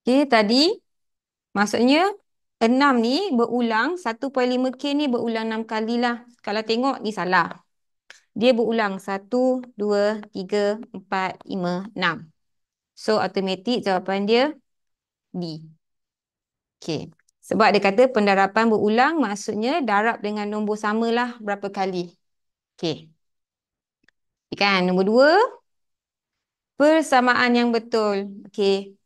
Okey, tadi maksudnya 6 ni berulang, 1.5K ni berulang 6 kali lah. Kalau tengok ni salah. Dia berulang 1, 2, 3, 4, 5, 6. So, automatik jawapan dia D. Okey. Sebab dia kata pendarapan berulang maksudnya darab dengan nombor samalah berapa kali. Okey. Kan, nombor 2, persamaan yang betul. Okey.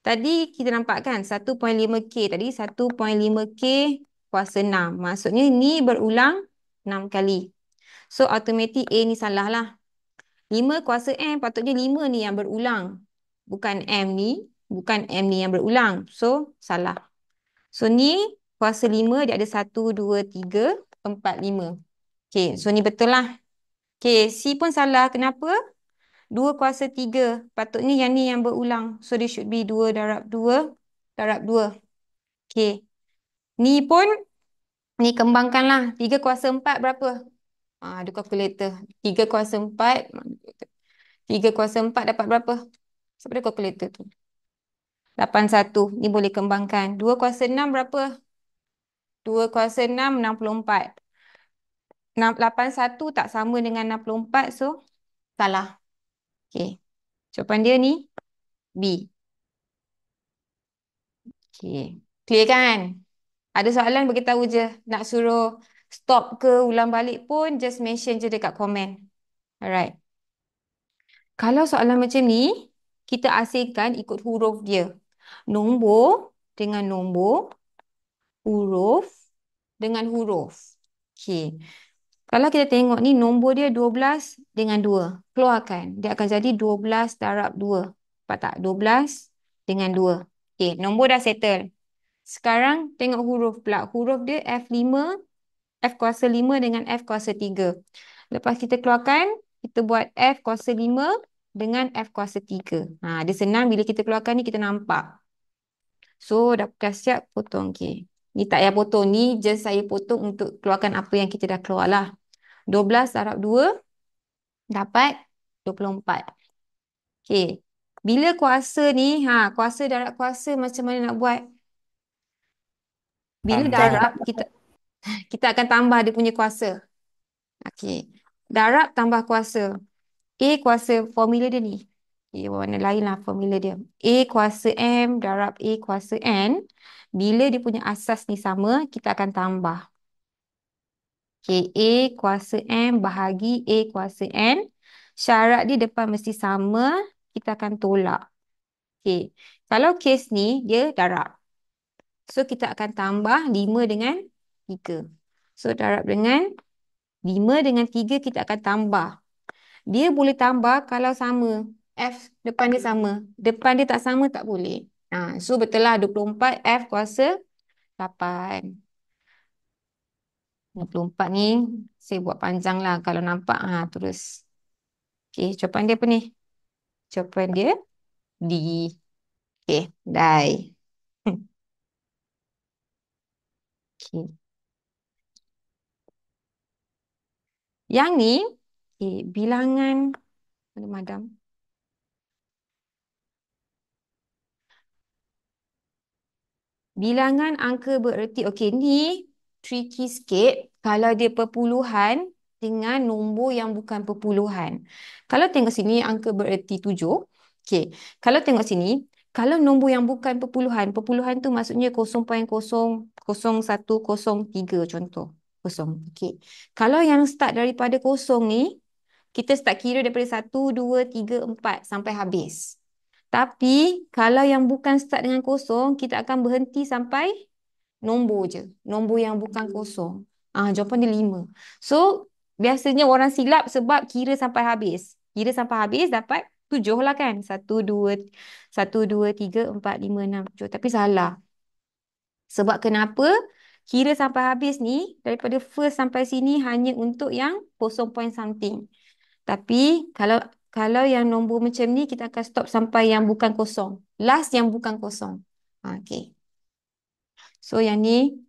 Tadi kita nampak kan 1.5K tadi 1.5K kuasa 6. Maksudnya ni berulang 6 kali. So automatik A ni salah lah. 5 kuasa M patutnya 5 ni yang berulang. Bukan M ni. Bukan M ni yang berulang. So salah. So ni kuasa 5 dia ada 1, 2, 3, 4, 5. Okay, so ni betul lah. Okay, C pun salah. Kenapa? 2 kuasa 3. Patutnya yang ni yang berulang. So dia should be 2 darab 2 darab 2. Okay. Ni pun, ni kembangkanlah. 3 kuasa 4 berapa? Ada kalkulator. 3 kuasa 4. 3 kuasa 4 dapat berapa? Sebab ada kalkulator tu. 81. Ni boleh kembangkan. 2 kuasa 6 berapa? 2 kuasa 6, 64. 81 tak sama dengan 64. So, salah. Okay. Jawapan dia ni B. Okay. Clear kan? Ada soalan beritahu je. Nak suruh stop ke ulang balik pun just mention je dekat komen. Alright. Kalau soalan macam ni, kita asingkan ikut huruf dia. Nombor dengan nombor, huruf dengan huruf. Okay. Kalau kita tengok ni nombor dia 12 dengan 2. Keluarkan. Dia akan jadi 12 darab 2. Nampak tak? 12 dengan 2. Okay. Nombor dah settle. Sekarang tengok huruf pula. Huruf dia F5, F kuasa 5 dengan F kuasa 3. Lepas kita keluarkan, kita buat F kuasa 5 dengan F kuasa 3. Dia senang bila kita keluarkan ni kita nampak. So, dah siap potong. Okay. Ni tak payah potong. Ni just saya potong untuk keluarkan apa yang kita dah keluar lah. 12 darab 2 dapat 24. Okay. Bila kuasa ni, kuasa darab kuasa macam mana nak buat? Bila Tambah. darab, kita akan tambah dia punya kuasa. Okay. Darab tambah kuasa. A kuasa formula dia ni. Okay, warna lain lah formula dia. A kuasa M darab A kuasa N. Bila dia punya asas ni sama, kita akan tambah. Okay, A kuasa M bahagi A kuasa N. Syarat dia depan mesti sama, kita akan tolak. Okay, kalau kes ni, dia darab. So, kita akan tambah 5 dengan 3. So, darab dengan 5 dengan 3 kita akan tambah. Dia boleh tambah kalau sama. F depan dia sama. Depan dia tak sama tak boleh. So betul lah 24 F kuasa 8. 24 ni saya buat panjang lah. Kalau nampak terus. Okay, jawapan dia apa ni? Jawapan dia D. Okay, die. Okay. Yang ni, bilangan. Mana madam? Bilangan angka bererti. Okey, ni tricky sikit kalau dia perpuluhan dengan nombor yang bukan perpuluhan. Kalau tengok sini angka bererti 7. Okey, kalau tengok sini, kalau nombor yang bukan perpuluhan, perpuluhan tu maksudnya 0.00103 contoh. Kosong. Okey. Kalau yang start daripada kosong ni, kita start kira daripada 1, 2, 3, 4 sampai habis. Tapi kalau yang bukan start dengan kosong, kita akan berhenti sampai nombor je. Nombor yang bukan kosong. Jawapan dia 5. So, biasanya orang silap sebab kira sampai habis. Kira sampai habis dapat 7 lah kan. 1, 2, 3, 4, 5, 6, 7. Tapi salah. Sebab kenapa? Kira sampai habis ni, daripada first sampai sini hanya untuk yang kosong point something. Tapi kalau yang nombor macam ni kita akan stop sampai yang bukan kosong. Last yang bukan kosong. Okay. So yang ni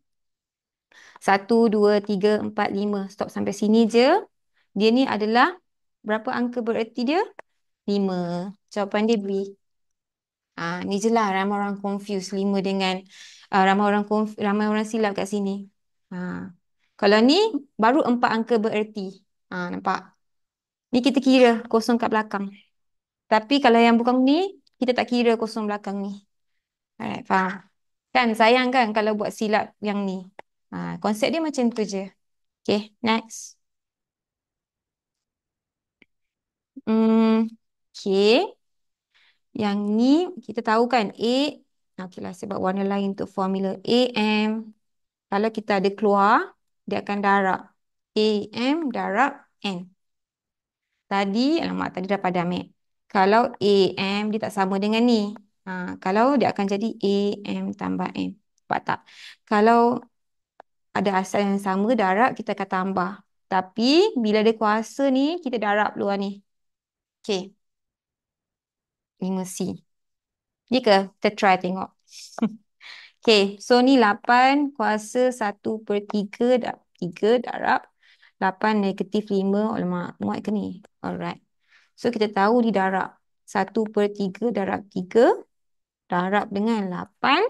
1, 2, 3, 4, 5. Stop sampai sini je. Dia ni adalah berapa angka bererti dia? 5. Jawapan dia B. Ni je lah ramai orang confuse 5 dengan ramai orang silap kat sini. Kalau ni baru 4 angka bererti. Nampak? Ni kita kira kosong kat belakang. Tapi kalau yang bukan ni, kita tak kira kosong belakang ni. Alright, faham? Kan sayang kan kalau buat silap yang ni. Konsep dia macam tu je. Okay, next. Okay. Yang ni kita tahu kan A. Okay lah sebab warna lain untuk formula AM. Kalau kita ada keluar, dia akan darab. AM darab N. Alamak tadi dah padam Kalau AM dia tak sama dengan ni. Kalau dia akan jadi AM tambah N. Nampak tak? Kalau ada asal yang sama, darab kita akan tambah. Tapi bila ada kuasa ni, kita darab luar ni. Okay. 5C. Ni ke? Kita try tengok. Okay, so ni 8 kuasa 1/3 3 darab 8 negatif 5. Alamak, muat ke ni? Alright. So kita tahu di darab 1/3 darab 3 darab dengan 8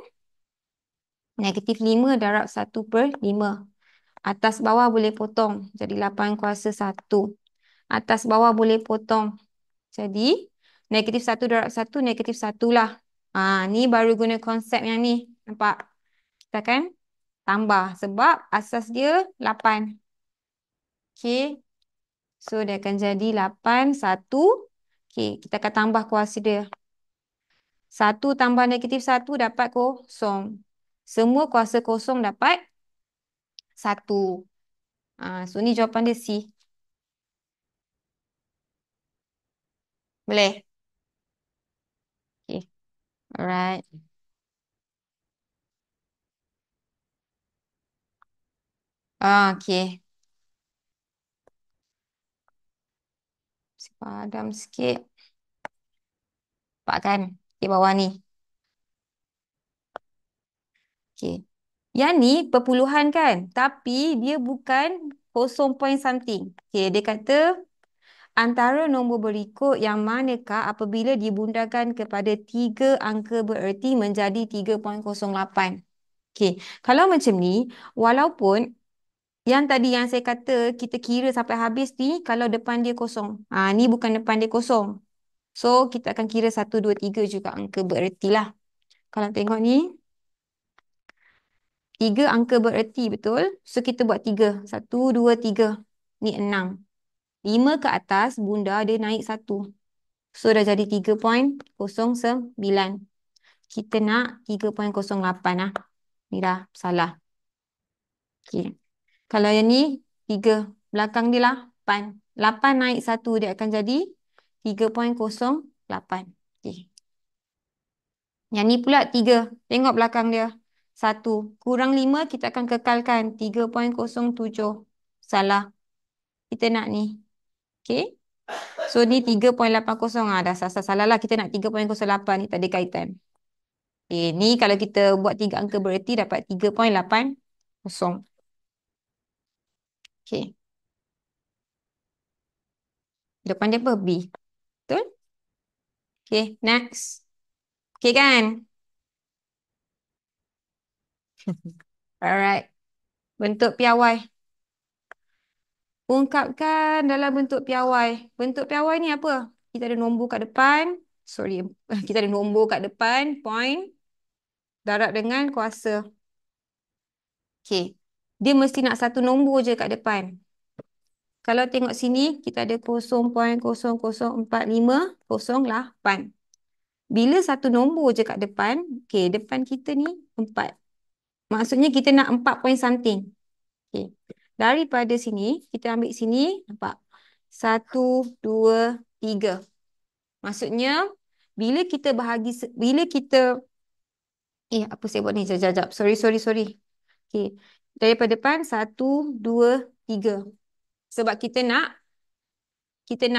negatif 5 darab 1/5. Atas bawah boleh potong. Jadi 8 kuasa 1. Atas bawah boleh potong. Jadi negatif 1 darab 1 negatif 1 lah. Ni baru guna konsep yang ni. Nampak? Kita akan tambah sebab asas dia 8. Okay. So dia akan jadi 8, 1. Okay. Kita akan tambah kuasa dia. 1 tambah negatif 1 dapat kosong. Semua kuasa kosong dapat 1. So ni jawapan dia C. Boleh? Okay. Alright. Okay. Padam sikit. Nampak kan? Di bawah ni. Okay. Yang ni perpuluhan kan? Tapi dia bukan kosong point something. Okay. Dia kata antara nombor berikut yang manakah apabila dibundakan kepada 3 angka bererti menjadi 3.08. Okay. Kalau macam ni, walaupun yang tadi yang saya kata kita kira sampai habis ni kalau depan dia kosong. Ni bukan depan dia kosong. So, kita akan kira 1, 2, 3 juga angka bererti lah. Kalau tengok ni, 3 angka bererti betul. So, kita buat 3. 1, 2, 3. Ni 6. 5 ke atas, bunda dia naik 1. So, dah jadi 3.09. Kita nak 3.08 lah. Ni dah salah. Okay. Kalau yang ni, 3. Belakang dia 8. 8 naik 1, dia akan jadi 3.08. Okay. Yang ni pula 3. Tengok belakang dia. 1. Kurang 5 kita akan kekalkan. 3.07. Salah. Kita nak ni. Okay. So ni 3.80. Dah salah lah. Kita nak 3.08. Ni tak ada kaitan. Okay. Ni kalau kita buat 3 angka bererti dapat 3.80. Okay. Depan dia apa? B. Betul? Okay. Next. Okay kan? Alright. Bentuk piawai. Ungkapkan dalam bentuk piawai. Bentuk piawai ni apa? Kita ada nombor kat depan. Sorry. Kita ada nombor kat depan. Point. Darab dengan kuasa. Okay. Dia mesti nak satu nombor je kat depan. Kalau tengok sini, kita ada 0.0045008. Bila satu nombor je kat depan, okay, depan kita ni 4. Maksudnya kita nak 4 point something. Okay. Daripada sini, kita ambil sini, nampak? 1, 2, 3. Maksudnya, bila kita bahagi, bila kita, apa saya buat ni? Jap. Sorry. Okay. Daripada depan, 1, 2, 3. Sebab kita nak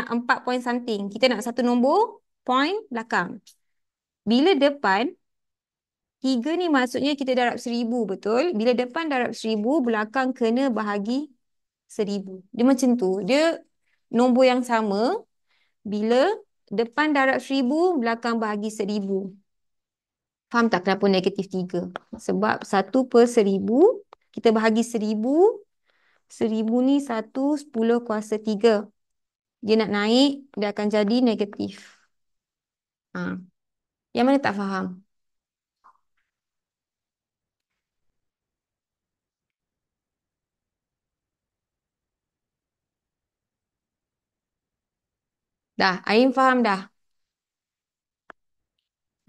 4 point something. Kita nak satu nombor, point belakang. Bila depan, 3 ni maksudnya kita darab 1000, betul? Bila depan darab 1000, belakang kena bahagi 1000. Dia macam tu. Dia nombor yang sama. Bila depan darab 1000, belakang bahagi 1000. Faham tak kenapa negatif 3? Sebab 1/1000, kita bahagi 1000, 1000 ni 1/10 kuasa 3. Dia nak naik, dia akan jadi negatif. Ha. Yang mana tak faham? Dah, Ain faham dah.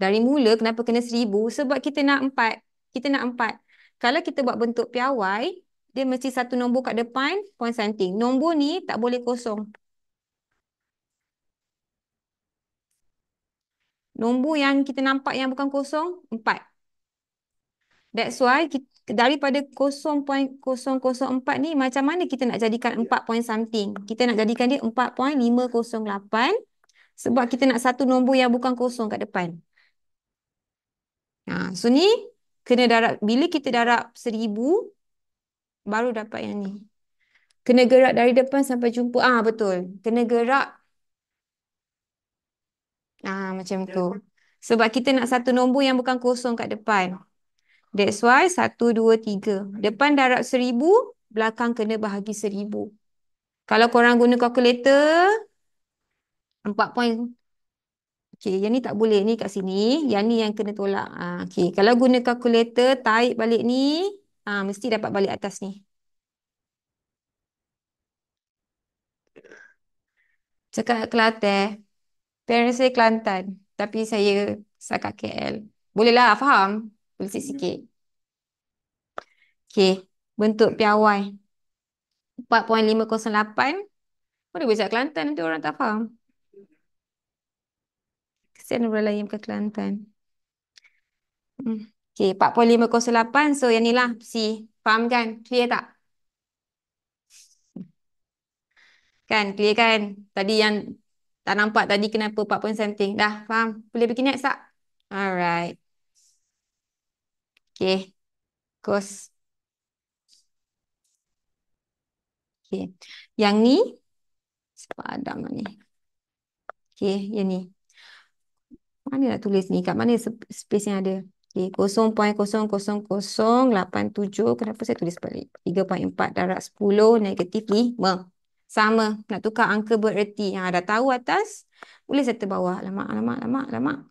Dari mula kenapa kena 1000? Sebab kita nak 4. Kita nak 4. Kalau kita buat bentuk piawai, dia mesti satu nombor kat depan, point something. Nombor ni tak boleh kosong. Nombor yang kita nampak yang bukan kosong, 4. That's why kita, daripada 0.004 ni, macam mana kita nak jadikan 4 point something? Kita nak jadikan dia 4.508 sebab kita nak satu nombor yang bukan kosong kat depan. So ni kena darab, bila kita darab 1000 baru dapat yang ni. Kena gerak dari depan sampai jumpa. Betul. Kena gerak macam tu. Sebab kita nak satu nombor yang bukan kosong kat depan. That's why 1, 2, 3. Depan darab 1000, belakang kena bahagi 1000. Kalau korang guna kalkulator, 4 point. Okay, yang ni tak boleh. Ni kat sini. Yang ni yang kena tolak. Okay, kalau guna kalkulator, tarik balik ni, mesti dapat balik atas ni. Cakap Kelantan. Parents saya Kelantan. Tapi saya cakap KL. Bolehlah, faham? Boleh sikit-sikit. Okay, bentuk piawai. 4.508. Mana boleh cakap Kelantan, nanti orang tak faham. Kesian orang lain bukan Kelantan. Okay, 4.508. So, yang ni lah C. Faham kan? Clear tak? Kan? Clear kan? Tadi yang tak nampak tadi kenapa 4 point something. Dah, faham? Boleh bikin next tak? Alright. Okay. Cos. Okay. Yang ni. Sepadan ni. Okay, yang ni. Mana nak tulis ni? Kat mana space yang ada? Okay, 0.00087. Kenapa saya tulis balik? 3.4 darab 10 negatif 5. Sama. Nak tukar angka bererti. Dah tahu atas. Boleh settle bawah. Lama.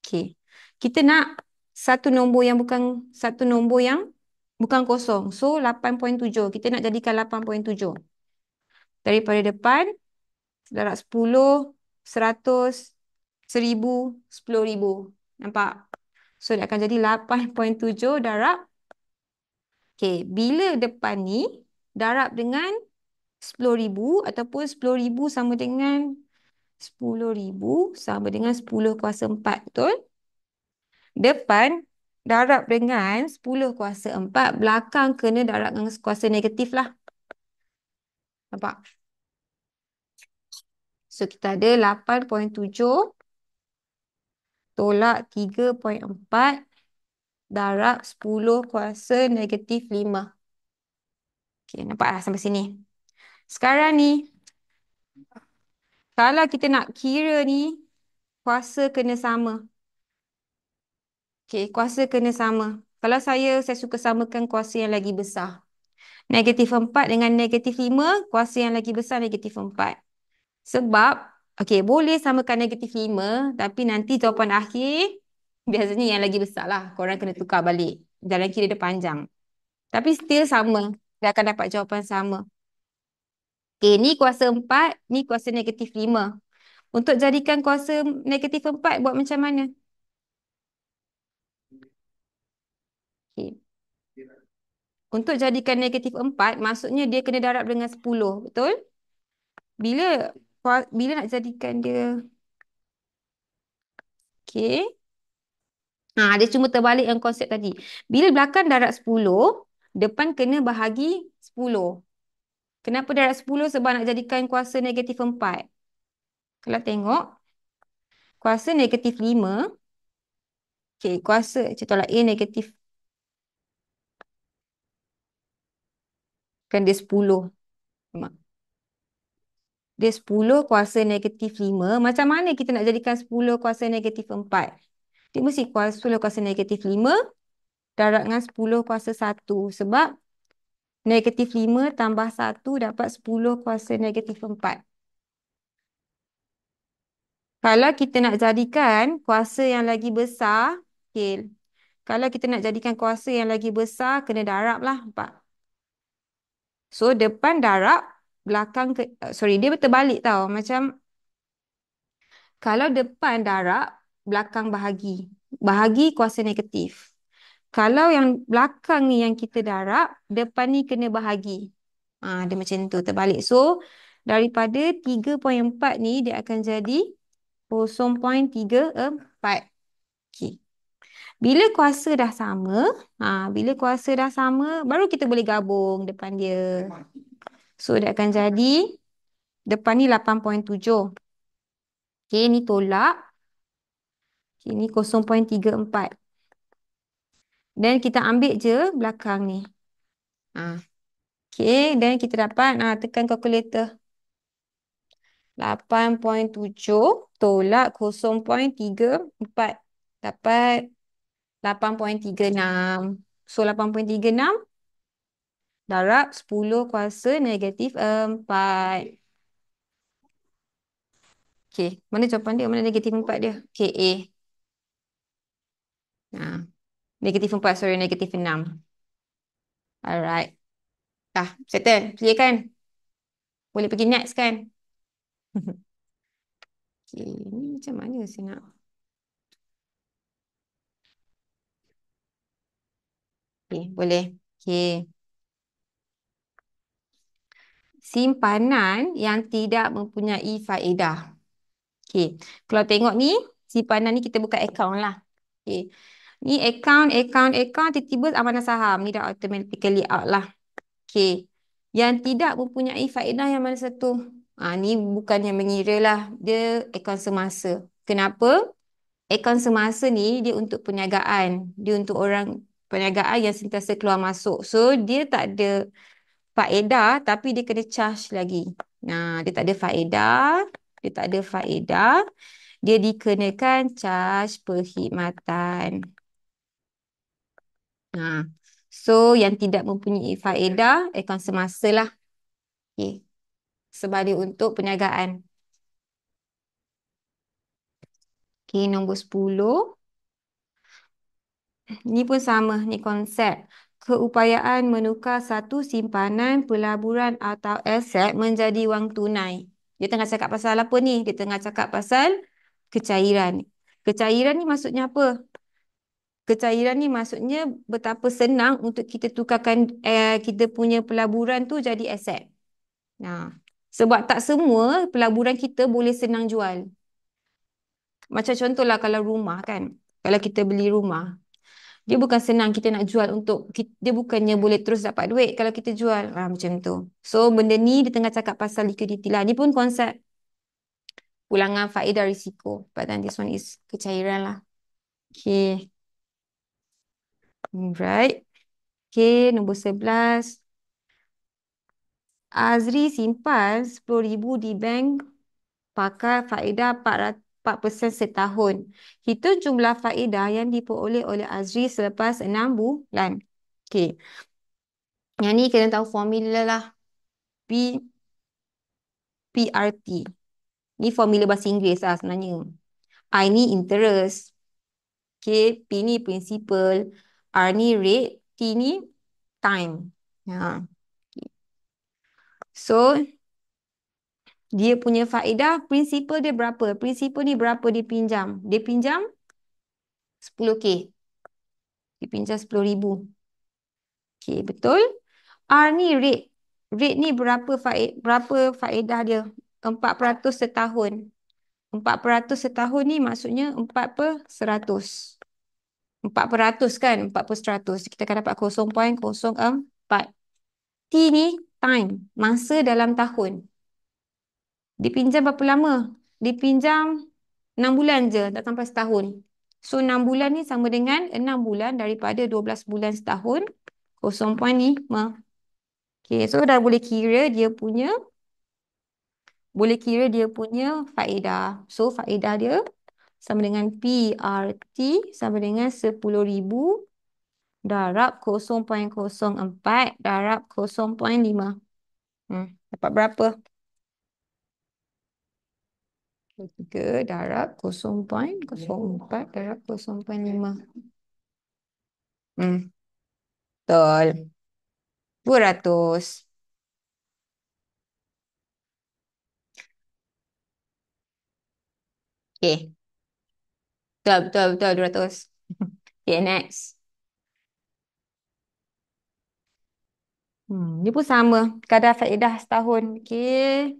Okay. Kita nak satu nombor yang bukan kosong. So, 8.7. Kita nak jadikan 8.7. Daripada depan, darab 10, 100, 1000, 10,000. Nampak? So, dia akan jadi 8.7 darab. Okay, bila depan ni darab dengan 10,000 ataupun 10,000 sama dengan 10,000 sama dengan 10 kuasa 4. Betul? Depan darab dengan 10 kuasa 4. Belakang kena darab dengan kuasa negatif lah. Nampak? So, kita ada 8.7 tolak 3.4 darab 10 kuasa negatif 5. Okay, nampak lah sampai sini. Sekarang ni, kalau kita nak kira ni, kuasa kena sama. Okay, kuasa kena sama. Kalau saya suka samakan kuasa yang lagi besar. Negatif 4 dengan negatif 5, kuasa yang lagi besar negatif 4. Sebab, okay, boleh samakan negatif 5, tapi nanti jawapan akhir, biasanya yang lagi besar lah. Korang kena tukar balik. Jalan kira dia panjang. Tapi still sama. Dia akan dapat jawapan sama. Okay, ni kuasa 4, ni kuasa negatif 5. Untuk jadikan kuasa negatif 4, buat macam mana? Okay. Untuk jadikan negatif 4, maksudnya dia kena darab dengan 10. Betul? Bila bila nak jadikan dia... Okay. Dia cuma terbalik yang konsep tadi. Bila belakang darab 10, depan kena bahagi 10. Kenapa darab 10? Sebab nak jadikan kuasa negatif 4. Kalau tengok, kuasa negatif 5, okay, kuasa, contohlah A negatif, kan dia 10. Dia 10 kuasa negatif 5. Macam mana kita nak jadikan 10 kuasa negatif 4? Dia mesti kuasa 10 kuasa negatif 5 darab dengan 10 kuasa 1. Sebab negatif 5 tambah 1 dapat 10 kuasa negatif 4. Kalau kita nak jadikan kuasa yang lagi besar, okay. Kalau kita nak jadikan kuasa yang lagi besar, kena darab lah 4. So, depan darab, belakang sorry, dia terbalik tau. Macam, kalau depan darab, belakang bahagi. Bahagi kuasa negatif. Kalau yang belakang ni yang kita darab, depan ni kena bahagi. Dia macam tu, terbalik. So, daripada 3.4 ni, dia akan jadi 0.34. Okay. Bila kuasa dah sama, bila kuasa dah sama, baru kita boleh gabung depan dia. So, dia akan jadi, depan ni 8.7. Okay, ni tolak. Okay, ni 0.34. Dan kita ambil je belakang ni. Okay, dan kita dapat, tekan kalkulator. 8.7 tolak 0.34. Dapat 8.36. So, 8.36 darab 10 kuasa negatif 4. Okay, mana jawapan dia? Mana negatif 4 dia? Okay, A. Negatif 4, sorry, negatif 6. Alright. Dah, settle. Clear kan? Boleh pergi next kan? Okay, ni macam mana saya nak? Okay, boleh. Okay. Simpanan yang tidak mempunyai faedah. Okay. Kalau tengok ni, simpanan ni kita buka account lah. Okay. Ni account, tiba-tiba amanah saham. Ni dah automatically out lah. Okay. Yang tidak mempunyai faedah yang mana satu? Ni bukan yang mengira lah. Dia akaun semasa. Kenapa? Akaun semasa ni dia untuk perniagaan. Dia untuk orang perniagaan yang sentiasa keluar masuk. So, dia tak ada faedah tapi dia kena charge lagi. Dia tak ada faedah. Dia tak ada faedah. Dia dikenakan charge perkhidmatan. So, yang tidak mempunyai faedah, akaun semasa lah. Okay. Sebab dia untuk perniagaan. Okay, nombor 10. Ni pun sama, ni konsep. Keupayaan menukar satu simpanan, pelaburan atau aset menjadi wang tunai. Dia tengah cakap pasal apa ni? Dia tengah cakap pasal kecairan. Kecairan ni maksudnya apa? Kecairan ni maksudnya betapa senang untuk kita tukarkan kita punya pelaburan tu jadi aset. Sebab tak semua pelaburan kita boleh senang jual. Macam contohlah kalau rumah kan. Kalau kita beli rumah. Dia bukan senang kita nak jual untuk, dia bukannya boleh terus dapat duit kalau kita jual. Macam tu. So, benda ni dia tengah cakap pasal liquidity lah. Ni pun konsep pulangan faedah risiko. But then this one is kecairan lah. Okay. Right. Okay, nombor 11. Azri simpan 10,000 di bank pakai faedah 4% setahun. Hitung jumlah faedah yang diperoleh oleh Azri selepas 6 bulan. Okay. Yang ni kena tahu formula lah. PRT. Ni formula bahasa Inggeris lah sebenarnya. I ni interest. K, P ni principal. R ni rate. T ni time. So, dia punya faedah, principal dia berapa? Principal ni berapa dia pinjam? Dia pinjam 10K. Dia pinjam 10,000. Okay, betul? R ni rate. Rate ni berapa faedah dia? 4% setahun. 4% setahun ni maksudnya 4/100. 4% kan? 4/100. Kita akan dapat 0.04. T ni time. Masa dalam tahun. Dipinjam berapa lama? Dipinjam 6 bulan je. Tak sampai setahun. So 6 bulan ni sama dengan 6 bulan daripada 12 bulan setahun. 0.5. Okay, so dah boleh kira dia punya faedah. So faedah dia sama dengan PRT sama dengan 10,000 darab 0,04 darab 0,5. Dapat berapa? 3 darab 0,04 darab 0,5. Hmm, betul. 200. Okay. Betul, betul, betul. 200. Okay, next. Ni pun sama. Kadar faedah setahun. Okay.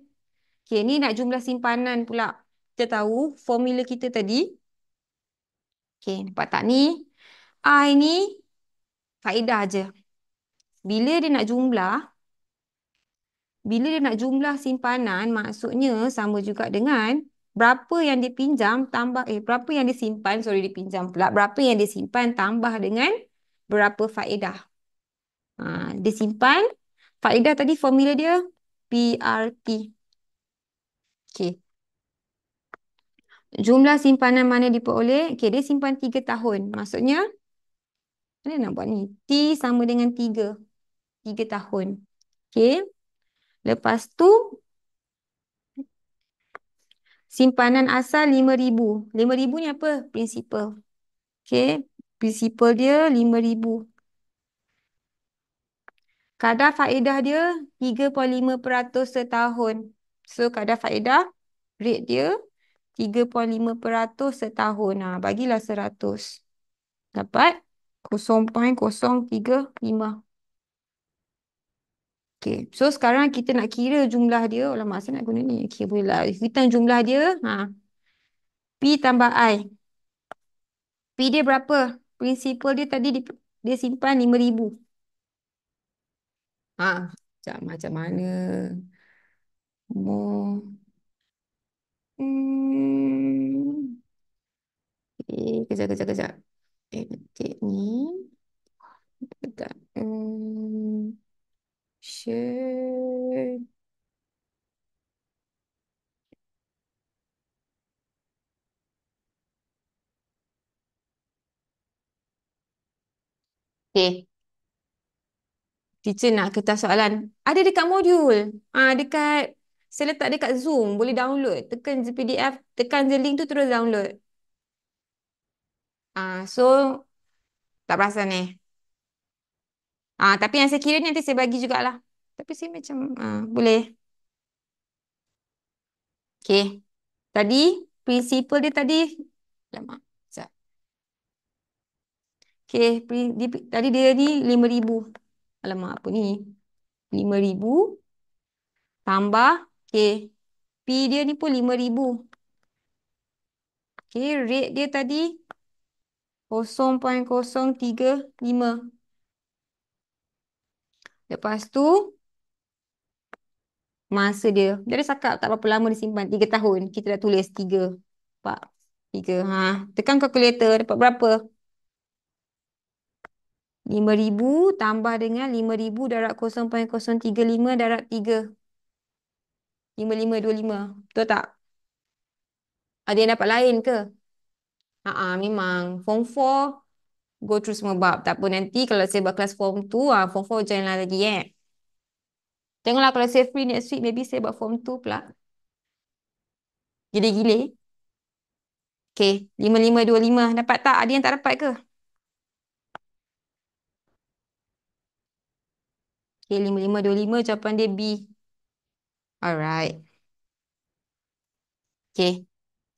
Okay, ni nak jumlah simpanan pula. Kita tahu formula kita tadi. Okay, nampak tak ni? I ni faedah je. Bila dia nak jumlah, bila dia nak jumlah simpanan, maksudnya sama juga dengan berapa yang dipinjam tambah, berapa yang disimpan, sorry dipinjam pula. Berapa yang disimpan tambah dengan berapa faedah. Disimpan, faedah tadi formula dia PRT. Okay. Jumlah simpanan mana diperoleh? Okay, dia simpan 3 tahun. Maksudnya, mana nak buat ni? T sama dengan 3. 3 tahun. Okay. Lepas tu, simpanan asal 5,000. 5,000 ni apa? Principal. Okay. Principal dia 5,000. Kadar faedah dia 3,5% setahun. So, kadar faedah, rate dia 3,5% setahun. Bagilah 100. Dapat 0,035. Okay. So, sekarang kita nak kira jumlah dia. Alamak, saya nak guna ni. Okay, boleh lah. Hitung jumlah dia. P tambah I. P dia berapa? Prinsipal dia tadi dia simpan 5,000. Macam mana? More. Hmm. Kejap, kejap, kejap. Ketik ni. Kejap. Share. Okay. Teacher nak kertas soalan. Ada dekat modul. Dekat, saya letak dekat Zoom. Boleh download. Tekan je PDF. Tekan je link tu terus download. So, tak perasan ni. Tapi yang saya kira ni nanti saya bagi jugalah. Tapi saya macam, boleh. Okay. Tadi, prinsipal dia tadi. Lama. Sekejap. Okay. Tadi dia ni 5,000. Alamak, apa ni? 5,000 tambah. Okay. P dia ni pun 5,000. Okay. Rate dia tadi 0,035. Lepas tu, masa dia. Dia ada cakap tak berapa lama disimpan. 3 tahun. Kita dah tulis 3. Nampak? 3. Tekan kalkulator. Dapat berapa? 5,000 tambah dengan 5,000 darab 0,035 darab 3. 5,525. Betul tak? Ada yang dapat lain ke? Memang. Form 4, go through semua bab. Tak apa nanti kalau saya buat kelas form 2, form 4 join lah lagi Tengoklah kalau saya free next week, maybe saya buat form 2 pula. Gila-gila. Okay, 5,525. Dapat tak? Ada yang tak dapat ke? Okay, 5,525 jawapan dia B. Alright. Okay.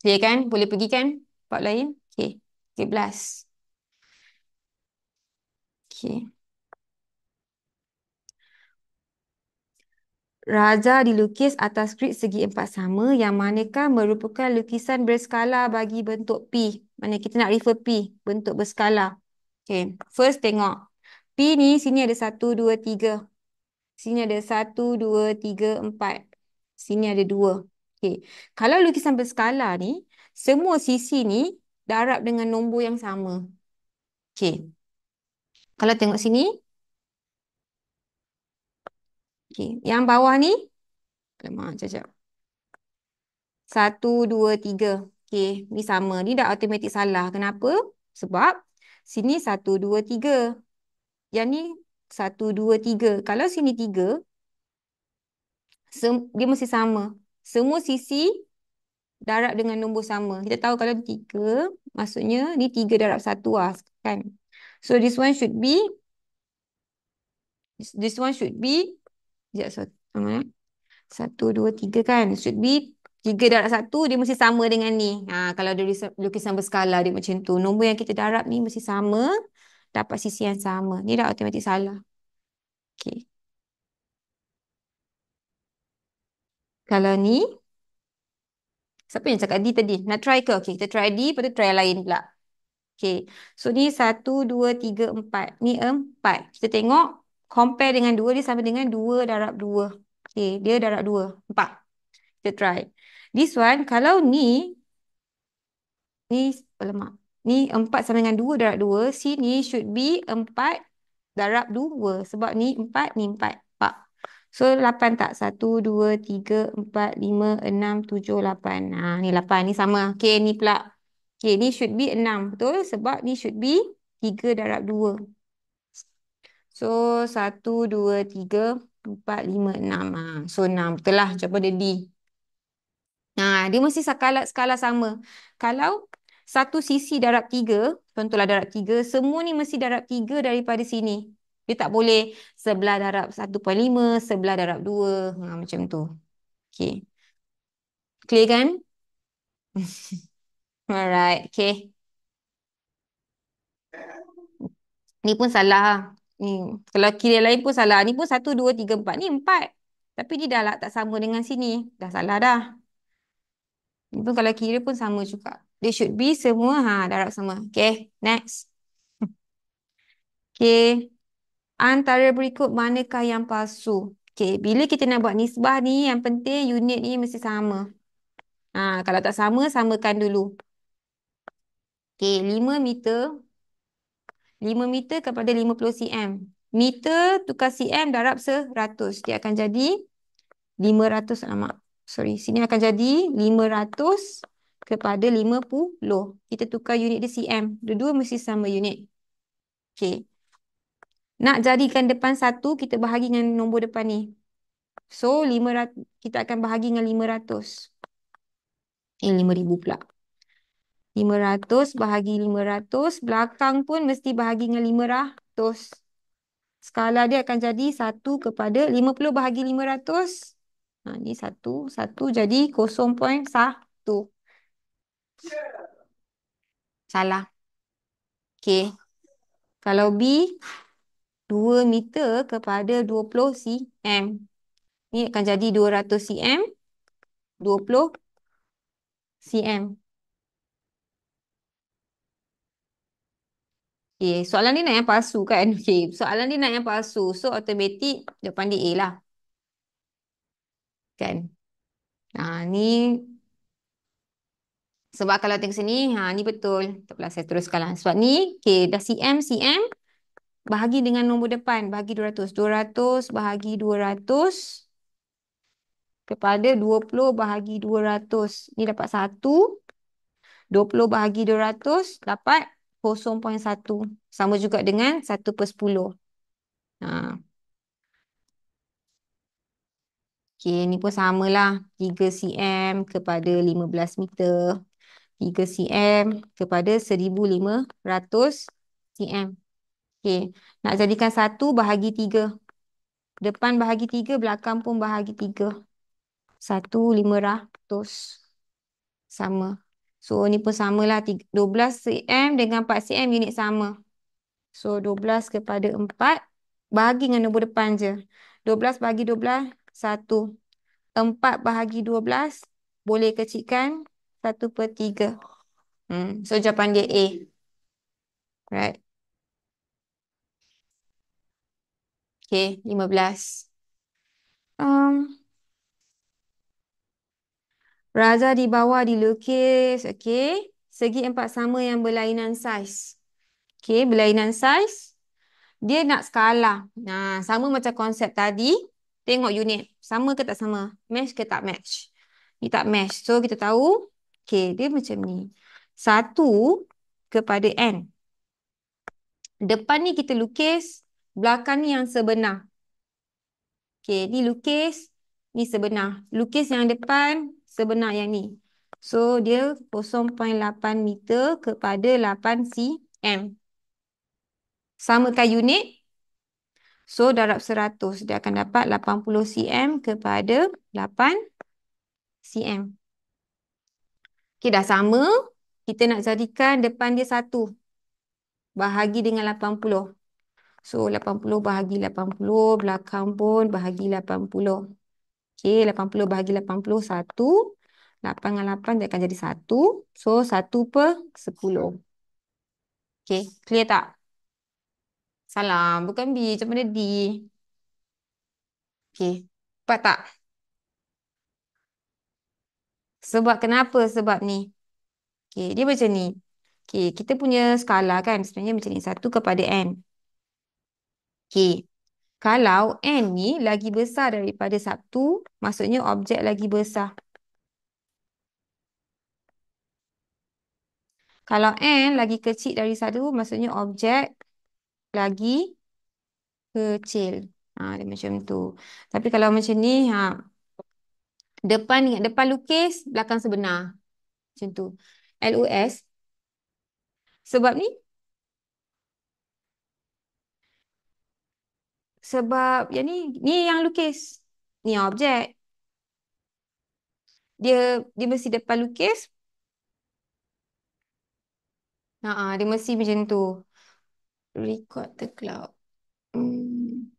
Clear kan? Boleh pergi kan? Part lain? Okay. 13. Okay. Raja dilukis atas grid segi empat sama yang manakah merupakan lukisan berskala bagi bentuk P. Mana kita nak refer P. Bentuk berskala. Okay. First tengok. P ni sini ada 1, 2, 3. Sini ada 1, 2, 3, 4. Sini ada 2. Okay. Kalau lukisan berskala ni, semua sisi ni darab dengan nombor yang sama. Okay. Kalau tengok sini. Okay. Yang bawah ni. Alamak, sekejap. 1, 2, 3. Okay, ni sama. Ni dah automatik salah. Kenapa? Sebab sini satu, dua, tiga. Yang ni satu, dua, tiga. Kalau sini tiga, dia mesti sama. Semua sisi darab dengan nombor sama. Kita tahu kalau tiga, maksudnya ni tiga darab satu lah, kan? So this one should be, this one should be, sekejap, satu, dua, tiga kan? Should be tiga darab satu, dia mesti sama dengan ni. Kalau dia lukisan berskala, dia macam tu. Nombor yang kita darab ni mesti sama, dapat sisi yang sama. Ni dah automatik salah. Okay. Kalau ni, siapa yang cakap D tadi? Nak try ke? Okay, kita try D, lepas tu try yang lain pula. Okay, so ni satu, dua, tiga, empat. Ni empat. Kita tengok, compare dengan dua, dia sama dengan dua darab dua. Okay, dia darab dua. Empat. Kita try. This one, kalau ni, alamak. Ni empat sama dengan dua darab dua. Sini should be empat darab dua. Sebab ni empat, ni empat. Empat. So, 8 tak? 1, 2, 3, 4, 5, 6, 7, 8. Ni 8. Ni sama. Okay, ni pula. Okay, ni should be 6. Betul? Sebab ni should be 3 darab 2. So, 1, 2, 3, 4, 5, 6. So, 6. Betul lah. Jawapan dia D. Dia mesti skala sama. Kalau satu sisi darab 3, contohlah darab 3, semua ni mesti darab 3 daripada sini. Dia tak boleh sebelah darab 1.5, sebelah darab 2. Macam tu. Okay. Clear kan? Alright. Okay. Ni pun salah. Ni. Kalau kira lain pun salah. Ni pun 1, 2, 3, 4. Ni 4. Tapi dia dah lah tak sama dengan sini. Dah salah dah. Ni pun kalau kira pun sama juga. They should be semua darab sama. Okay. Next. Okay. Antara berikut manakah yang palsu? Okay. Bila kita nak buat nisbah ni, yang penting unit ni mesti sama. Kalau tak sama, samakan dulu. Okay. 5 meter. 5 meter kepada 50 cm. Meter tukar cm darab 100. Dia akan jadi 500. Sorry. Sini akan jadi 500 kepada 50. Kita tukar unit dia cm. Dua-dua mesti sama unit. Okay. Nak jadikan depan 1, kita bahagi dengan nombor depan ni. So, 500, kita akan bahagi dengan 500. 5,000 pula. 500 bahagi 500. Belakang pun mesti bahagi dengan 500. Skala dia akan jadi 1 kepada 50 bahagi 500. Ni 1. 1 jadi 0.1. Salah. Okay. Kalau B, 2 meter kepada 20 cm. Ni akan jadi 200 cm. 20 cm. Okay, soalan ni nak yang palsu kan? Okay, soalan ni nak yang palsu. So, automatik jawapan dia A lah. Kan? Ni sebab kalau tengok sini, ni betul. Tak apalah, saya teruskan lah. Sebab ni, okay, dah cm, cm. Bahagi dengan nombor depan. Bahagi 200. 200 bahagi 200 kepada 20 bahagi 200. Ni dapat 1. 20 bahagi 200 dapat 0.1. Sama juga dengan 1/10. Okay, ni pun samalah. 3 cm kepada 15 meter. 3 cm kepada 1,500 cm. Okay, nak jadikan 1 bahagi 3. Depan bahagi 3, belakang pun bahagi 3. 1,500. Sama. So, ni pun samalah. 12 cm dengan 4 cm unit sama. So, 12 kepada 4. Bahagi dengan nombor depan je. 12 bahagi 12, 1. 4 bahagi 12, boleh kecilkan 1/3. So, jawapan dia A. Right. Okay, 15. Raja di bawah dilukis. Okay. Segi empat sama yang berlainan saiz. Okay, berlainan saiz. Dia nak skala. Sama macam konsep tadi. Tengok unit. Sama ke tak sama? Match ke tak match? Ni tak match. So, kita tahu Okay, dia macam ni. 1 kepada N. Depan ni kita lukis, belakang ni yang sebenar. Okay, ni lukis, ni sebenar. Lukis yang depan, sebenar yang ni. So, dia 0.8 meter kepada 8 cm. Samakan unit. So, darab 100. Dia akan dapat 80 cm kepada 8 cm. Okay, dah sama. Kita nak jadikan depan dia 1. Bahagi dengan 80. So, 80 bahagi 80. Belakang pun bahagi 80. Okay, 80 bahagi 80. 1. 8 dengan 8 dia akan jadi 1. So, 1/10. Okay, clear tak? Salah, bukan B. Macam mana D? Okay, dapat tak? Sebab kenapa sebab ni? Okay, dia macam ni. Okay, kita punya skala kan sebenarnya macam ni. 1/N. Okay, kalau N ni lagi besar daripada 1, maksudnya objek lagi besar. Kalau N lagi kecil dari 1, maksudnya objek lagi kecil. Ha, dia macam tu. Tapi kalau macam ni, depan ingat depan lukis, belakang sebenar. Macam tu. LOS. Sebab ni, sebab yang ni yang lukis. Ni objek. Dia mesti depan lukis. Dia mesti macam tu. Record the cloud. Hmm.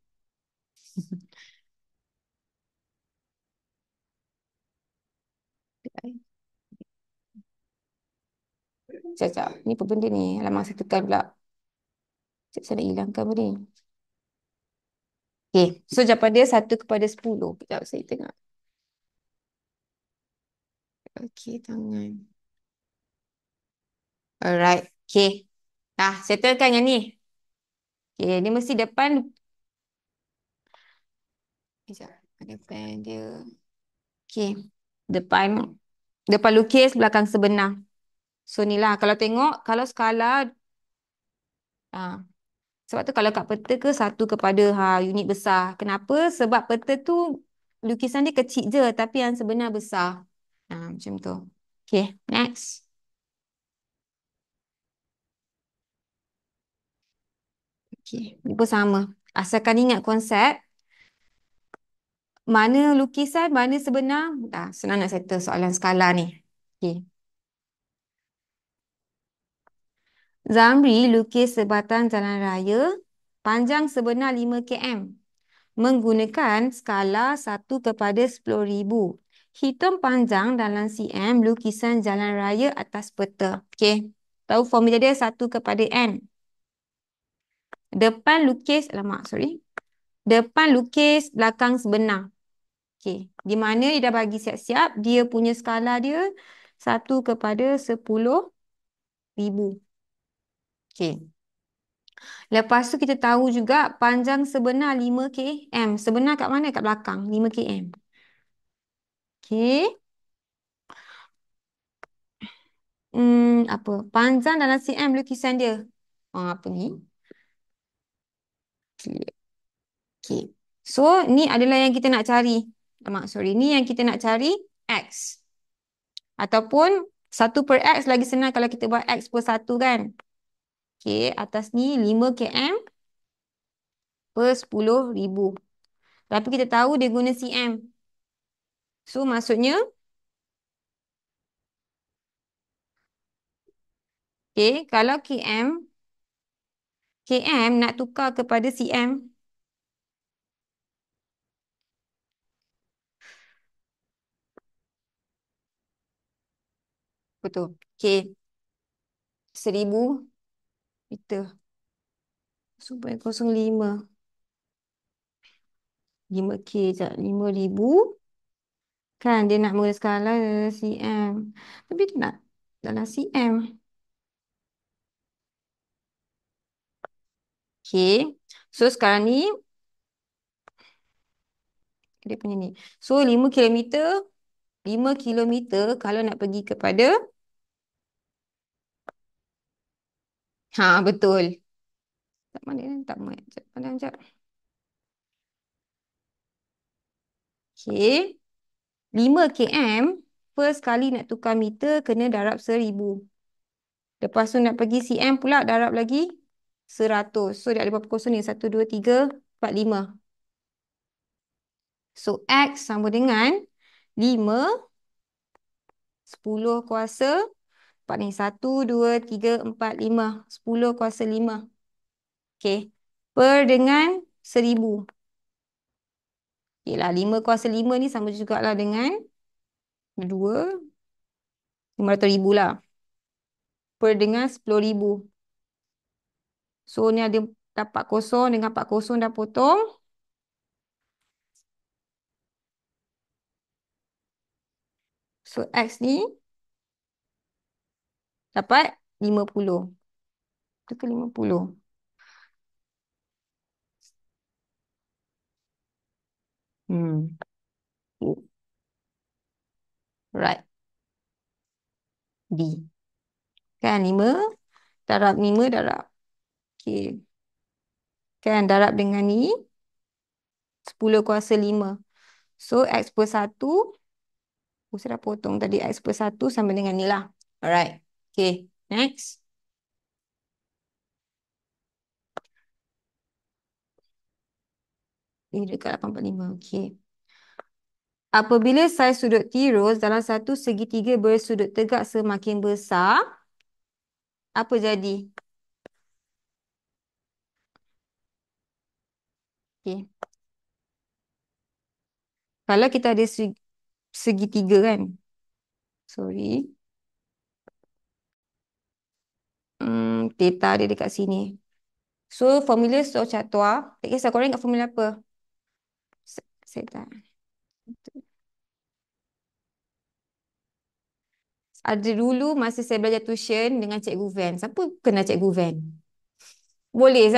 Sekejap. Ni apa benda ni? Alamak, saya tekan pula. Sekejap, saya nak hilangkan apa ni. Okay. So, jawapan dia 1/10. Sekejap, saya tengok. Okay, tangan. Alright. Okay. Dah, settlekan yang ni. Okay, dia mesti depan. Sekejap. Ada pen dia. Okay. Depan. Depan lukis, belakang sebenar. So, ni lah. Kalau tengok, kalau skala. ah, Sebab tu kalau kat peta ke 1 kepada unit besar. Kenapa? Sebab peta tu lukisan dia kecil je. Tapi yang sebenar besar. Macam tu. Okay, next. Okay, ni pun sama. Asalkan ingat konsep. Mana lukisan, mana sebenar. Dah, senang nak settle soalan skala ni. Okay. Zamri lukis sebatang jalan raya panjang sebenar 5 km menggunakan skala 1/10,000. Hitung panjang dalam cm lukisan jalan raya atas peta. Okey. Tahu formula dia 1/n. Depan lukis, Depan lukis, belakang sebenar. Okey. Di mana dia dah bagi siap-siap, dia punya skala dia 1/10,000. Okey. Lepas tu kita tahu juga panjang sebenar 5 km. Sebenar kat mana? Kat belakang. 5 km. Okey. Apa? Panjang dalam cm lukisan dia. Apa ni? Okey. Okey. So, ni adalah yang kita nak cari. Ni yang kita nak cari X. Ataupun 1/X lagi senang kalau kita buat X/1 kan. Okey. Atas ni 5 km per 10,000. Tapi kita tahu dia guna cm. So, maksudnya kalau km nak tukar kepada cm. Betul. K 1,000 meter. 0.05. 5K je. 5,000. Kan dia nak menggunakan skala cm. Tapi dia nak dalam cm. K. So sekarang ni dia punya ni. So 5 kilometer 5 kilometer kalau nak pergi kepada... Ha, betul. Tak mana ni? Tak mana. Sekejap, mana sekejap. Okay. 5 km, first kali nak tukar meter, kena darab 1,000. Lepas tu nak pergi cm pula, darab lagi 100. So, dia ada berapa kosong ni? 1, 2, 3, 4, 5. So, X sama dengan 5, 10 kuasa 4 ni. 1, 2, 3, 4, 5. 10 kuasa 5. Okay. Per dengan 1,000. Okay lah, 5 kuasa 5 ni sama jugalah dengan 2, 500,000 lah. Per dengan 10,000. So, ni ada 4 kosong dengan 4 kosong dah potong. So, X ni dapat 50. Itu ke 50? Hmm. Right. D. Kan 5 darab 5 darab. Okay. Kan darab dengan ni 10 kuasa 5. So, X per 1. Saya dah potong tadi. X per 1 sama dengan ni lah. Alright. Okay. Next. Ini dekat 845. Okay. Apabila saiz sudut tirus dalam satu segitiga bersudut tegak semakin besar, apa jadi? Okay. Kalau kita ada segitiga kan? Sorry. Theta dia dekat sini. So, formula Stochatua. Tak kisah korang ingat formula apa? Saya tak. Ada dulu masa saya belajar tuition dengan Cikgu Van. Siapa kenal Cikgu Van? Boleh.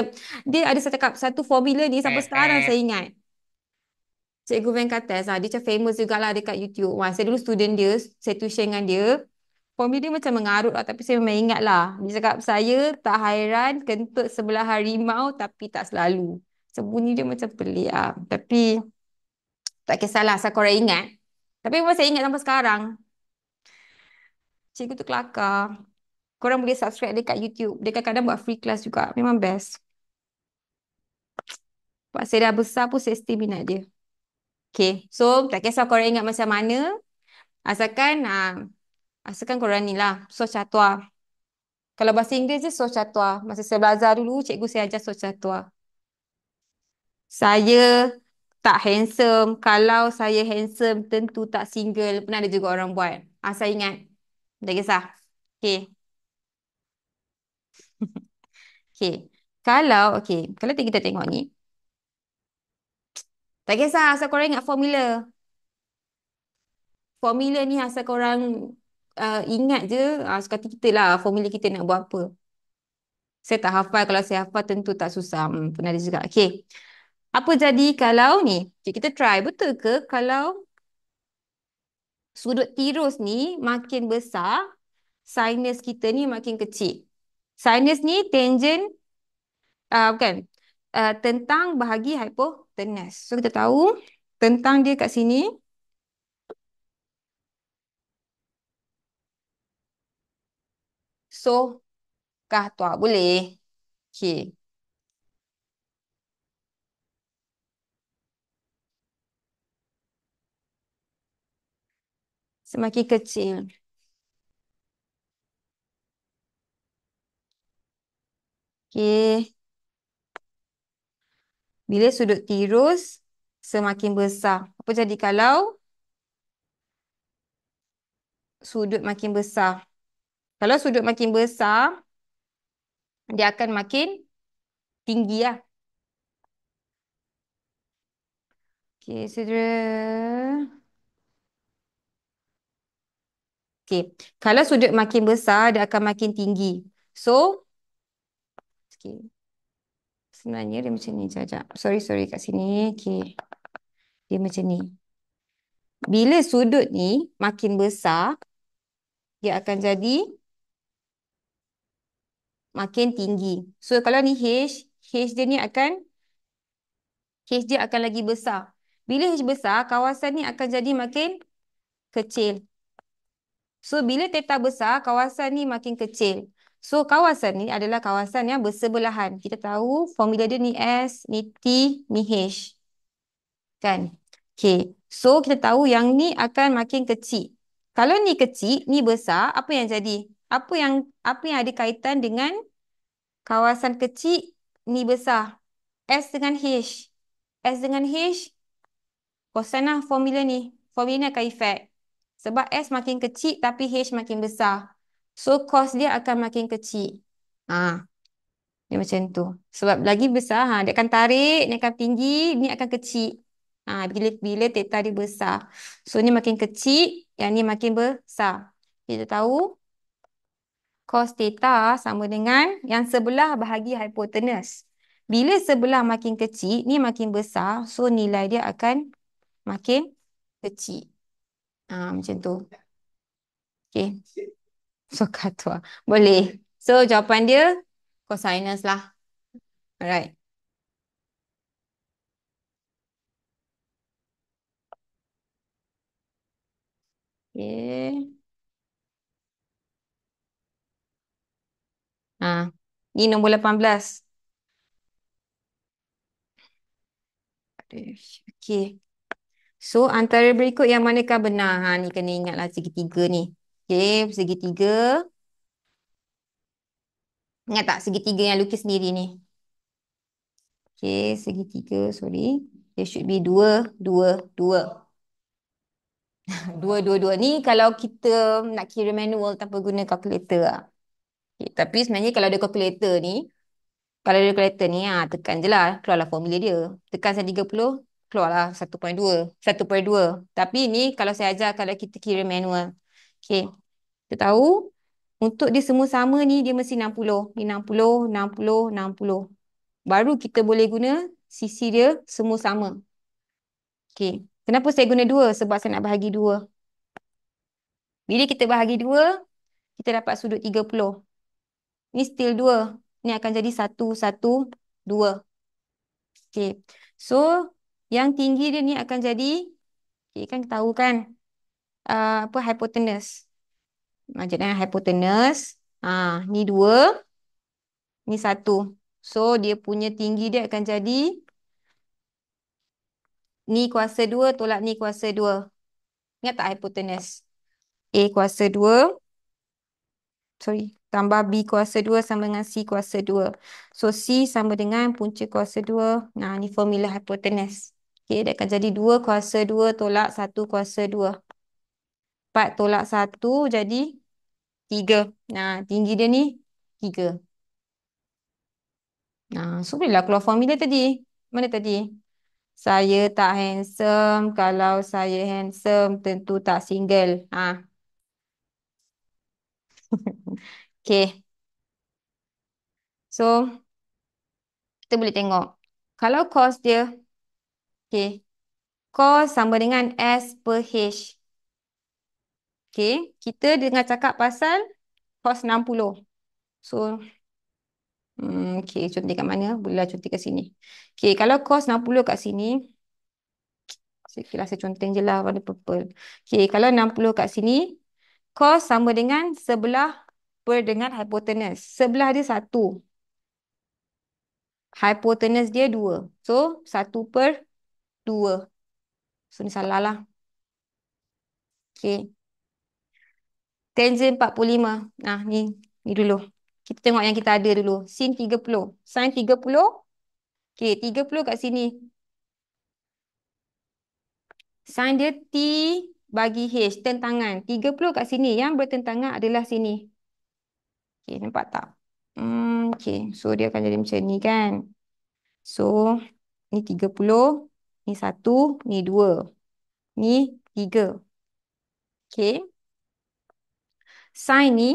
Dia ada satu formula ni sampai sekarang saya ingat. Cikgu Van Kates. Dia macam famous jugalah dekat YouTube. Wah, saya dulu student dia. Saya tuition dengan dia. Formula dia macam mengarut lah. Tapi saya memang ingat lah. Dia cakap saya tak hairan kentut sebelah harimau tapi tak selalu. Sebunyi dia macam pelik lah. Tapi tak kisahlah asal korang ingat. Tapi memang saya ingat sampai sekarang. Cikgu tu kelakar. Korang boleh subscribe dekat YouTube. Dia kadang-kadang buat free class juga. Memang best. Sebab saya dah besar pun saya still minat dia. Okay. So, tak kisah korang ingat macam mana. Asalkan, asalkan korang ni lah. So, catua. Kalau bahasa Inggeris je, so catua. Masa saya belajar dulu, cikgu saya ajar so catua. Saya tak handsome. Kalau saya handsome, tentu tak single. Pernah ada juga orang buat. Saya ingat. Tak kisah. Okay. Okay. Kalau kita tengok ni. Tak kisah asal korang ingat formula. Formula ni asal korang ingat je. Sekata kita lah formula kita nak buat apa. Saya tak hafal. Kalau saya hafal tentu tak susah. Pernah ada juga. Okay. Apa jadi kalau ni? Okay, kita try. Betul ke kalau sudut tirus ni makin besar, sinus kita ni makin kecil? Sinus ni tangent, bukan. Tentang bahagi hipotenus. So, kita tahu tentang dia kat sini. So, kah tua boleh. Okay. Semakin kecil. Okay. Bila sudut tirus semakin besar. Apa jadi kalau sudut makin besar? Kalau sudut makin besar, dia akan makin tinggi lah. Okay, saudara. Okay. Kalau sudut makin besar, dia akan makin tinggi. So, okay. Sebenarnya dia macam ni. Sekejap. Sorry kat sini. Okay. Dia macam ni. Bila sudut ni makin besar, dia akan jadi makin tinggi. So kalau ni H dia ni akan H dia akan lagi besar. Bila H besar, kawasan ni akan jadi makin kecil. So bila theta besar, kawasan ni makin kecil. So kawasan ni adalah kawasan yang bersebelahan. Kita tahu formula dia ni S, ni T, ni H. Kan? Okay. So kita tahu yang ni akan makin kecil. Kalau ni kecil, ni besar, apa yang jadi? Apa yang ada kaitan dengan kawasan kecil, ni besar? S dengan H. S dengan H, kosan lah formula ni. Formula ni akan efek. Sebab S makin kecil tapi H makin besar. So, cos dia akan makin kecil. Dia macam tu. Sebab lagi besar, dia akan tarik, dia akan tinggi, ni akan kecil. Bila theta dia besar. So, ni makin kecil, yang ni makin besar. Kita tahu cos theta sama dengan yang sebelah bahagi hipotenus. Bila sebelah makin kecil, ni makin besar. So, nilai dia akan makin kecil. Macam tu. Okay. So, kata. Boleh. So, jawapan dia cosinus lah. Alright. Okay. Ni nombor 18. Okay. So, antara berikut yang manakah benar? Ni kena ingatlah segitiga ni. Okay, segitiga. Ingat tak segitiga yang lukis sendiri ni? Okay, segitiga, sorry. There should be dua, dua, dua. Dua, dua, dua. Ni kalau kita nak kira manual tanpa guna kalkulator lah. Okay, tapi sebenarnya kalau ada kalkulator ni, kalau ada kalkulator ni, tekan je lah. Keluarlah formula dia. Tekan 130, keluarlah 1.2. 1/2. Tapi ni kalau saya ajar, kalau kita kira manual. Okay. Kita tahu, untuk dia semua sama ni, dia mesti 60. Ni 60, 60, 60. Baru kita boleh guna sisi dia semua sama. Okay. Kenapa saya guna 2? Sebab saya nak bahagi 2. Bila kita bahagi 2, kita dapat sudut 30. Ni still 2. Ni akan jadi 1, 1, 2. Okay. So, yang tinggi dia ni akan jadi, okay, kan tahu kan, apa hypotenuse. Maksudnya hypotenuse. Ni 2, ni 1. So, dia punya tinggi dia akan jadi, ni kuasa 2 tolak ni kuasa 2. Ingat tak hypotenuse? A kuasa 2, sorry, tambah B kuasa 2 sama dengan C kuasa 2. So, C sama dengan punca kuasa 2. Nah, ni formula hypotenuse. Okay, dia akan jadi 2 kuasa 2 tolak 1 kuasa 2. 4 tolak 1 jadi 3. Nah, tinggi dia ni 3. Nah, so bolehlah keluar formula tadi. Mana tadi? Saya tak handsome. Kalau saya handsome, tentu tak single. Okay. So, kita boleh tengok. Kalau cos dia, okay, cos sama dengan S per H. Okay, kita dengar cakap pasal cos 60. So, okay, contoh kat mana? Bolehlah contoh kat sini. Okay, kalau cos 60 kat sini, saya contoh je lah warna purple. Okay, kalau 60 kat sini, cos sama dengan sebelah per dengan hypotenuse. Sebelah dia 1. Hypotenuse dia 2. So, 1/2. So, ni salah lah. Okay. Tangent 45. Ni dulu. Kita tengok yang kita ada dulu. Sin 30. Sin 30. Okay, 30 kat sini. Sin dia T bagi H. Tentangan. 30 kat sini. Yang bertentangan adalah sini. Okay, nampak tak? Okay. So, dia akan jadi macam ni kan. So, ni 30. Ni 1. Ni 2. Ni 3. Okay. Sin ni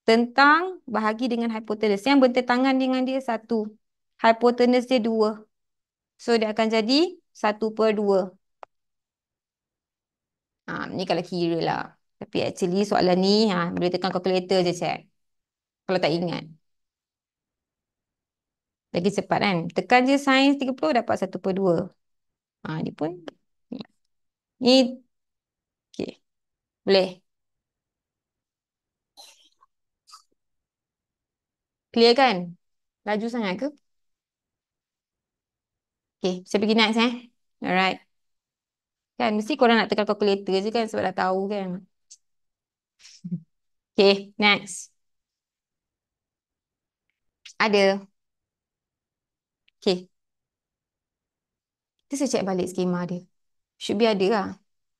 tentang bahagi dengan hipotenus. Yang bertentangan dengan dia 1. Hipotenus dia 2. So, dia akan jadi 1/2. Ni kalau kira lah. Tapi actually soalan ni boleh tekan calculator je check. Kalau tak ingat. Lagi cepat kan. Tekan je sains 30 dapat 1/2. Ni pun. Ni. Ni. Okay. Boleh. Clear kan? Laju sangat ke? Okay. Saya pergi next Alright. Kan mesti korang nak tekan calculator je kan sebab dah tahu kan. Okay. Next. Ada. Okay. Kita saya check balik skema dia. Should be ada lah.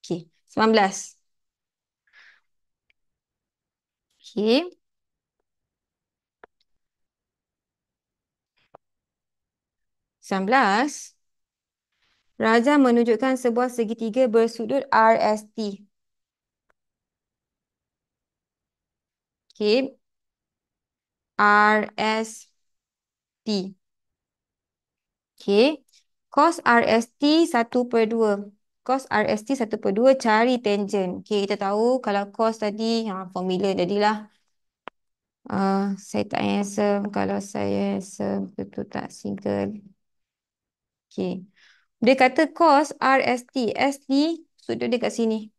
Okay. 19. Okay. 19. Raja menunjukkan sebuah segitiga bersudut RST. Okay. RST. Okay. Cos RST 1/2. Cos RST 1/2 cari tangent. Okay, kita tahu kalau cos tadi, formula jadilah. Saya tak handsome. Kalau saya handsome, betul tak single. Okay. Dia kata cos RST. ST sudut dia kat sini.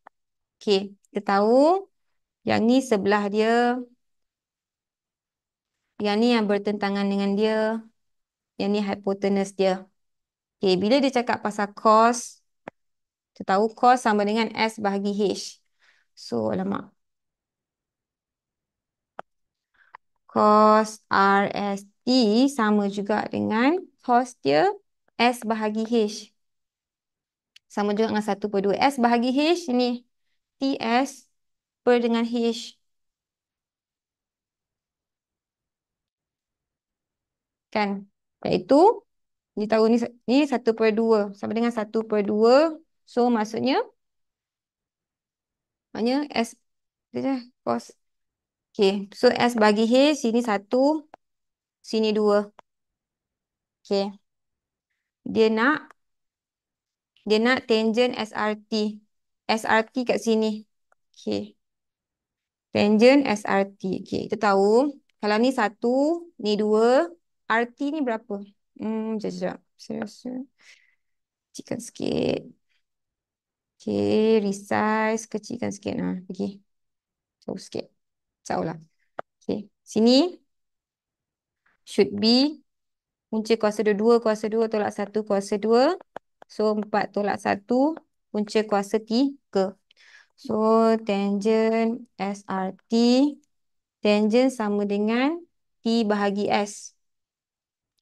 Okay. Kita tahu yang ni sebelah dia. Yang ni yang bertentangan dengan dia. Yang ni hypotenuse dia. Okay. Bila dia cakap pasal cos, kita tahu cos sama dengan S bahagi H. So, alamak. Cos RST sama juga dengan cos dia S bahagi H. Sama juga dengan 1/2. S bahagi H ni. TS per dengan H. Kan? Iaitu, dia tahu ni 1/2. Sama dengan 1/2. So, maknanya S. Dia cos. Okay. So, S bagi H. Sini 1. Sini 2. Okay. Dia nak tangent SRT. SRT kat sini. Okay. Tangent SRT. Okay. Kita tahu. Kalau ni 1, ni 2. RT ni berapa? Sekejap. Saya rasa. Kecilkan sikit. Okay. Resize. Kecilkan sikit. Pergi. Jauh sikit. Jauh lah. Okay. Sini. Should be. Punca kuasa 2. Kuasa 2 tolak 1. Kuasa 2. So, 4 tolak 1. Punca kuasa 3. So, tangent SRT. Tangent sama dengan T bahagi S.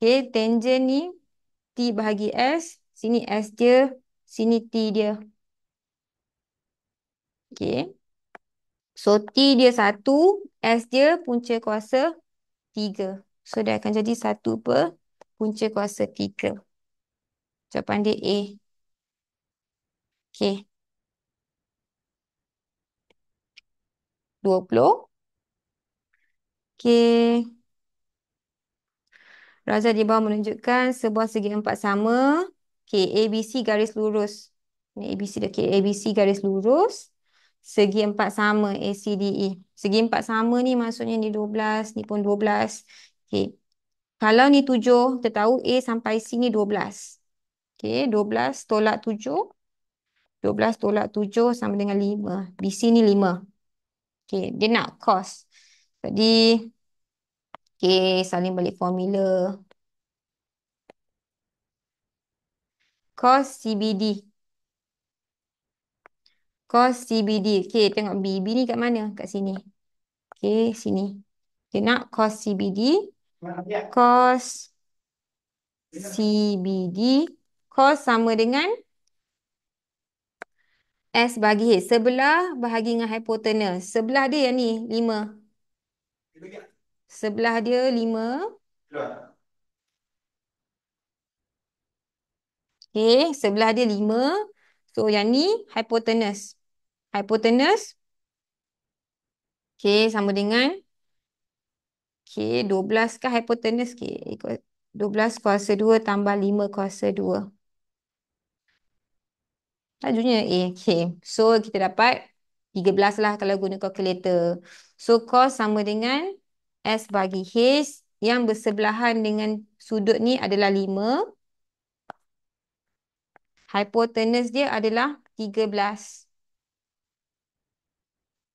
Okay, tangent ni T bahagi S. Sini S dia. Sini T dia. Okay. So, T dia 1. S dia punca kuasa 3. So, dia akan jadi 1 per punca kuasa 3. Jawapan dia A. Okay. 20. Okay. Raja di bawah menunjukkan sebuah segi empat sama. Okay, ABC garis lurus. Ini ABC dah. Okay, ABC garis lurus. Segi empat sama ACDE. Segi empat sama ni maksudnya ni 12, ni pun 12. Okay. Kalau ni 7, kita tahu A sampai C ni 12. Okay, 12 tolak 7. 12 tolak 7 sama dengan 5. BC ni 5. Okay, dia nak cos. Jadi, okay, salin balik formula. Cos CBD. Cos CBD. Okay, tengok B. B ni kat mana? Kat sini. Okay, sini. Dia nak cos CBD. Cos CBD. Cos sama dengan S bagi H. Sebelah bahagi dengan hypotenuse. Sebelah dia yang ni, 5. Sebelah dia 5. Okay, sebelah dia 5. So, yang ni hypotenuse. Hypotenuse. Okay, sama dengan. Okay, 12 kan hypotenuse. Okay, ikut 12 kuasa 2 tambah 5 kuasa 2. Lajunya A. Okay. So, kita dapat 13 lah kalau guna kalkulator. So, cos sama dengan S bagi H yang bersebelahan dengan sudut ni adalah 5. Hypotenuse dia adalah 13.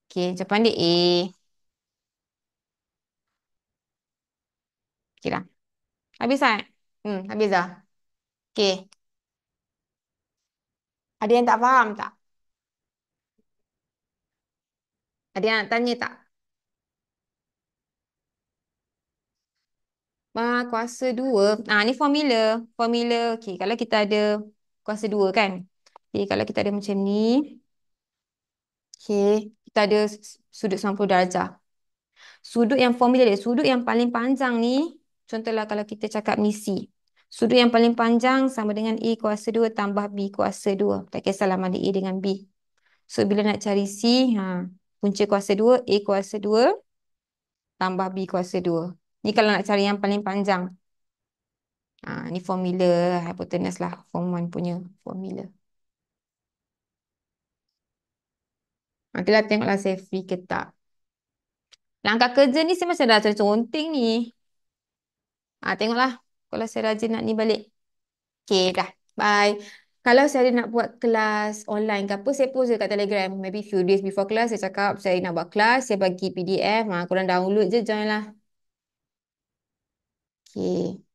Okay, jawapan dia A. Okay lah. Habis tak? Habis dah. Okay. Ada yang tak faham tak? Ada yang nak tanya tak? Kuasa 2. Ni formula. Formula, okay. Kalau kita ada kuasa 2 kan? Okay, kalau kita ada macam ni. Okay. Kita ada sudut 90 darjah. Sudut yang formula dia, sudut yang paling panjang ni, contohlah kalau kita cakap ni C. Sudut yang paling panjang sama dengan A kuasa 2 tambah B kuasa 2. Tak kisahlah mana A dengan B. So, bila nak cari C, punca kuasa 2, A kuasa 2 tambah B kuasa 2. Ni kalau nak cari yang paling panjang. Ni formula hypotenuse lah. Form 1 punya formula. Nantilah tengoklah saya free ke tak. Langkah kerja ni saya macam dah conteng ni. Tengoklah. Kalau saya rajin nak ni balik. Okay, dah. Bye. Kalau saya ada nak buat kelas online ke apa, saya post je kat Telegram. Maybe few days before class, saya cakap saya nak buat kelas, saya bagi PDF. Korang download je, join lah. Okay.